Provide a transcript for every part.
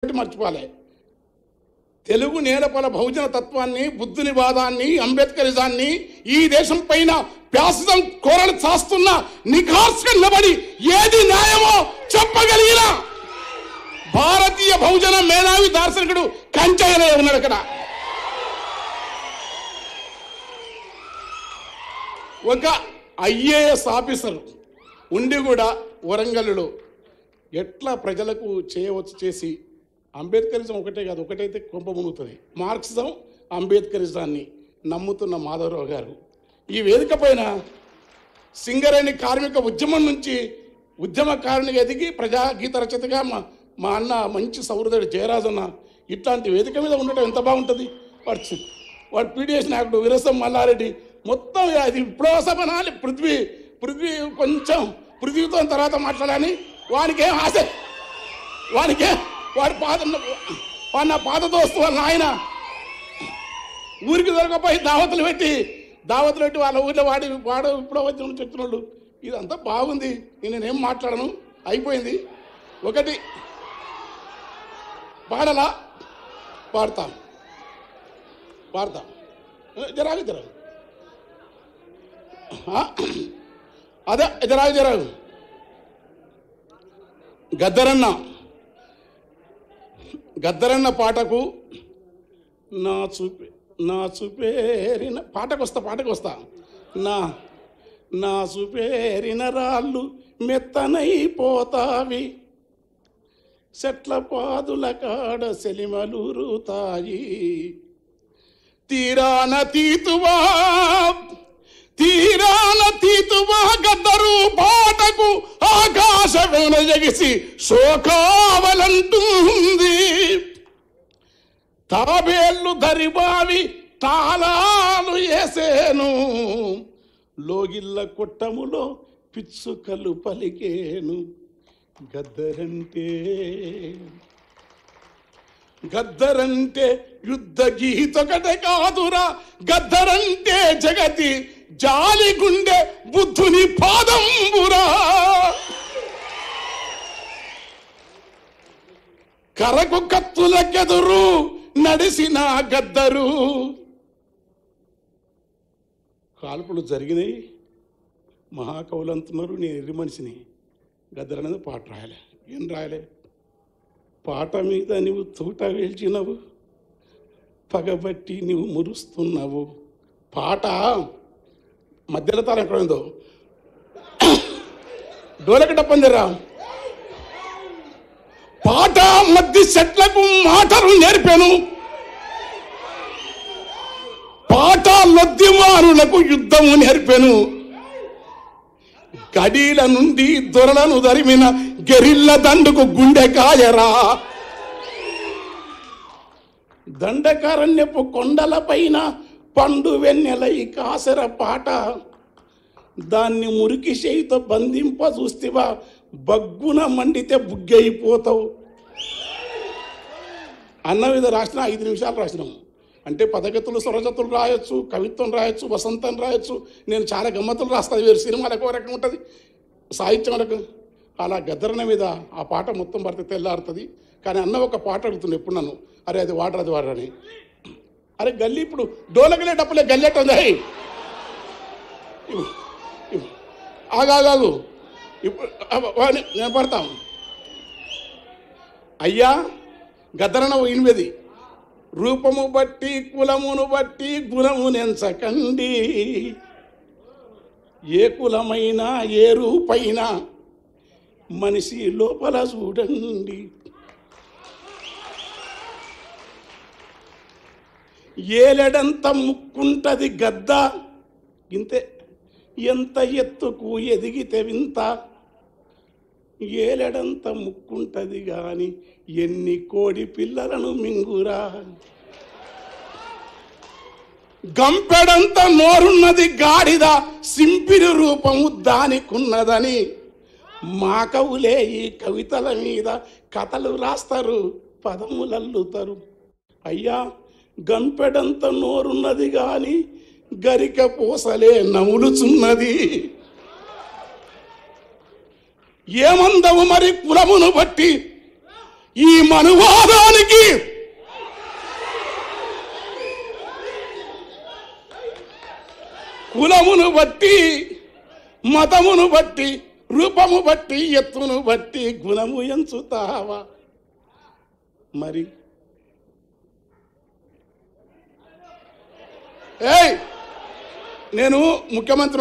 మర్చిపోలే. తెలుగు నేలపల బహుజన తత్వాన్ని, బుద్ధుని వాదాన్ని, అంబేద్కరిజాన్ని ఈ దేశం పైన ప్యాసిజం కోరలు చాస్తున్న నిఖార్స్గా నిలబడి ఏది న్యాయమో చెప్పగలిగిన భారతీయ బహుజన మేధావి దార్శనికుడు కంచయ్య ఉన్నాడు. అక్కడ ఒక ఐఏఎస్ ఆఫీసర్ ఉండి కూడా వరంగల్లో ఎట్లా ప్రజలకు చేయవచ్చు చేసి అంబేద్కరిజం ఒకటే కాదు, ఒకటైతే కొంప మునుగుతుంది. మార్క్సిజం అంబేద్కరిజాన్ని నమ్ముతున్న మాధవరావు గారు ఈ వేదిక పైన సింగరేణి కార్మిక ఉద్యమం నుంచి ఉద్యమకారునిగా ఎదిగి ప్రజాగీత రచయితగా మా అన్న మంచి సౌహృదుడు జయరాజన్న ఇట్లాంటి వేదిక మీద ఉండటం ఎంత బాగుంటుంది. వాడు పీడిఎస్ నాయకుడు విరసం మల్లారెడ్డి మొత్తం అది విప్లవసమనాలి. పృథ్వీ కొంచెం పృథ్వీతో తర్వాత మాట్లాడాలని వానికేం ఆశ, వాడి నా పాత దోస్తు వాళ్ళ ఆయన ఊరికి దొరకపోయి దావతులు పెట్టి వాళ్ళ ఊళ్ళో వాడు ఇప్పుడు వచ్చిన చెప్తున్నాడు. ఇదంతా బాగుంది, నేనేం మాట్లాడను, అయిపోయింది. ఒకటి పాడలా పాడతాం జరాగు అదే జరాగు గద్దరన్న పాటకు నా చూపేరిన పాటకు వస్తా నా చూపేరిన రాళ్ళు మెత్తనైపోతావి, చెట్ల పాదుల కాడ సెలిమలూరుతాయి, తీరాన తీతువా గద్దరు పాటకు ఆకాశమైన జగిసి శోకావలంటుంది, తాబేళ్ళు దరిబావి తాళాలు వేసేను, లోగిళ్ళ కొట్టములో పిచ్చుకలు పలికేను, గద్దరంటే యుద్ధ గీతొకటే కాదురా, గద్దరంటే జగతి జాలి గుండె బుద్ధుని పాదంబురా, కరకు కత్తులకెదురు నడిసిన గద్దరు. కాల్పులు జరిగినాయి, మహాకవులు అంటున్నారు, నేను ఎర్రి మనిషిని. గద్దర్ అనేది పాట రాయలే. ఏం రాయలే? పాట మీద నువ్వు తూట వేల్చినవు, పగబట్టి నువ్వు మురుస్తున్నావు. పాట మధ్యలో తాను ఎక్కడైందో డోలకి డప్పందిరా. పాట మధ్య చెట్లకు మాటలు నేర్పాను, పాట లొద్దిమారులకు యుద్ధము నేర్పాను, కడీల నుండి దొరలను దరిమిన గెరిల్ల దండుకు గుండెకాయరా, దండకారణ్యపు కొండల పైన పండు వెన్నెలై కాసర పాట, దాన్ని మురికి చేయితో బంధింప చూస్తేవా బగ్గున మండితే బుగ్గైపోతావు. అన్న మీద రాసిన 5 నిమిషాలు రాసినాము. అంటే పదగతులు స్వరజతులు రాయొచ్చు, కవిత్వం రాయొచ్చు, వసంతం రాయొచ్చు. నేను చాలా గమ్మతులు రాస్తాను. వేరు సినిమాలకు ఒక రకం ఉంటుంది, సాహిత్యం రకం. అలా గద్దరన్న మీద ఆ పాట మొత్తం పడితే తెల్లారుతుంది. కానీ అన్న ఒక పాట అడుగుతుంది ఎప్పుడు నన్ను, అరే అది వాడరని. అరే గల్లీ ఇప్పుడు డోలకలే డప్పులే గల్లెట్టుంది. ఆగాగు ఇప్పుడు నేను పడతాం. అయ్యా గద్దరన్న 8 రూపము బట్టి కులమును బట్టి గుణము నెంచకండి, ఏ కులమైనా ఏ రూపైనా మనిషి లోపల చూడండి, ఏలెడంత ముక్కుంటది గద్ద ఇంతే, ఎంత ఎత్తుకు ఎదిగితే వింత, ఏలెడంత ముక్కుంటది గాని ఎన్ని కోడి పిల్లలను మింగురా, గంపెడంత నోరున్నది గాడిద సింపిరి రూపము దానికున్నదని, మా కవులే ఈ కవితల మీద కథలు రాస్తారు, పదములల్లుతారు. అయ్యా గంపెడంత నోరున్నది గాని గరిక పూసలే నములుచున్నది, ఏమందవు మరి కులమును బట్టి ఈ మనువాదానికి కులమును బట్టి, మతమును బట్టి, రూపము బట్టి, ఎత్తును బట్టి గుణము ఎంచుతావా? మరి ఏయ్, నేను ముఖ్యమంత్రి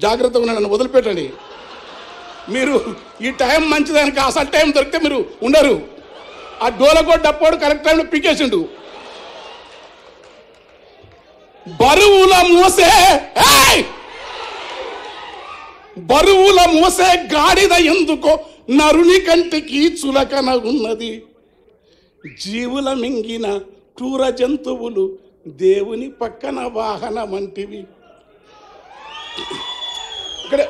జాగ్రత్తగా ఉన్నాను, వదిలిపెట్టండి. మీరు ఈ టైం మంచిదానికి అసలు టైం దొరికితే మీరు ఉండరు. ఆ డోలకో డప్పోడు కరెక్ట్ టైంలో పీకేసిండు. బరువుల మోసే గాడిద ఎందుకో నరుని కంటికి చులకన ఉన్నది. జీవుల మింగిన క్రూర జంతువులు దేవుని పక్కన వాహనం వంటివి. ఇక్కడ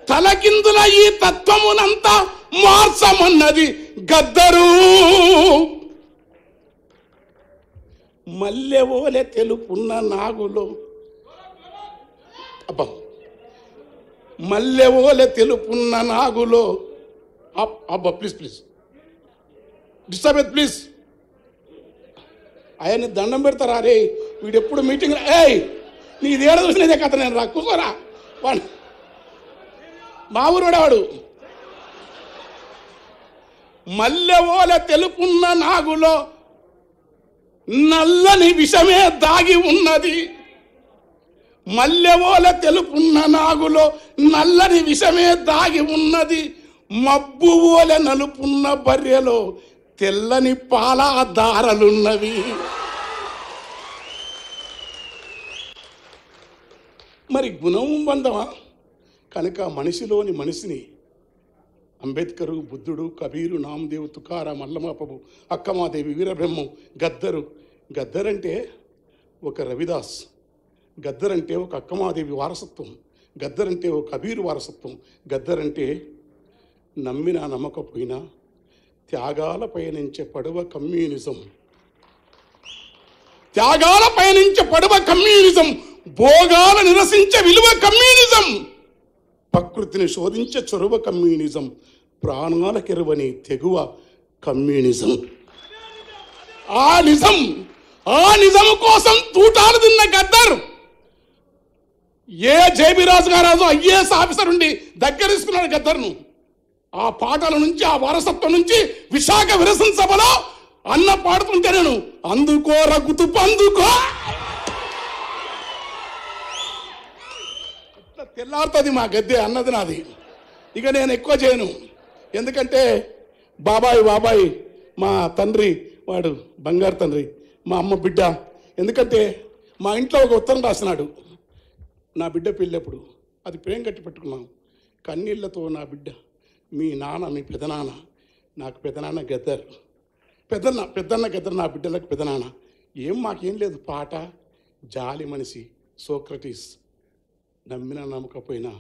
తలకిందుల ఈ తత్వమునంతా మార్చమన్నది గద్దరు. మల్లెవోలె తెలుపున్న నాగులో, అబ్బా, మల్లెవోలె తెలుపున్న నాగులో, అబ్బా ప్లీజ్ ప్లీజ్ డిస్టర్బ్ ప్లీజ్. ఆయన్ని దండం పెడతారా? రే వీడు ఎప్పుడు మీటింగ్, ఏయ్ నీది ఏడ చూసినదే కథ, నేను రా కూర్చోరా. వాడు మా ఊరుడే వాడు. మల్లెవోలె తెలుపున్న నాగులో నల్లని విషమే దాగి ఉన్నది. మల్లెవోలె తెలుపున్న నాగులో నల్లని విషమే దాగి ఉన్నది. మబ్బు ఓలె నలుపున్న బర్రెలో తెల్లని పాల దారలున్నవి. మరి గుణం బంధమా? కనుక మనిషిలోని మనిషిని అంబేద్కరు, బుద్ధుడు, కబీరు, నామదేవ్, తుకారాం, అల్లమాపబు, అక్కమాదేవి, వీరబ్రహ్మం, గద్దరు. గద్దరంటే ఒక రవిదాస్, గద్దరంటే ఒక అక్కమాదేవి వారసత్వం, గద్దరంటే ఒక కబీరు వారసత్వం, గద్దరంటే నమ్మినా నమ్మకపోయినా త్యాగాల పయనించే పడవ కమ్యూనిజం. త్యాగాల పయనించే పడవ కమ్యూనిజం, భోగాల నిరసించే విలువ కమ్యూనిజం, ప్రకృతిని శోధించే చొరవ కమ్యూనిజం, ప్రాణాలకెరువని తెగువ కమ్యూనిజం. ఆ నిజం కోసం తూటాలు తిన్న గద్దర్ జేబీ రాజు గారు ఐఏఎస్ ఆఫీసర్ ఉండి దగ్గర తీసుకున్నాడు గద్దర్ను. ఆ పాటల నుంచి, ఆ వారసత్వం నుంచి విశాఖ విరసన సభలో అన్న పాడుతుంటే నేను అందుకో రగుతు పందుకో తెల్లారుతుంది మా గద్దె అన్నది నాది. ఇక నేను ఎక్కువ చేయను, ఎందుకంటే బాబాయ్ మా తండ్రి, వాడు బంగారు తండ్రి, మా అమ్మ బిడ్డ. ఎందుకంటే మా ఇంట్లో ఒక ఉత్తరం రాసినాడు నా బిడ్డ పెళ్ళప్పుడు. అది ప్రేమ కట్టి పెట్టుకున్నాం కన్నీళ్లతో. నా బిడ్డ, మీ నాన్న, మీ పెదనాన్న, నాకు పెదనాన్న గద్దర్, పెద్దన్న గద్దర్, నా బిడ్డలకు పెదనాన్న. మాకేం లేదు, పాట, జాలి మనిషి, సోక్రటీస్, నమ్మినా నమ్మకపోయినా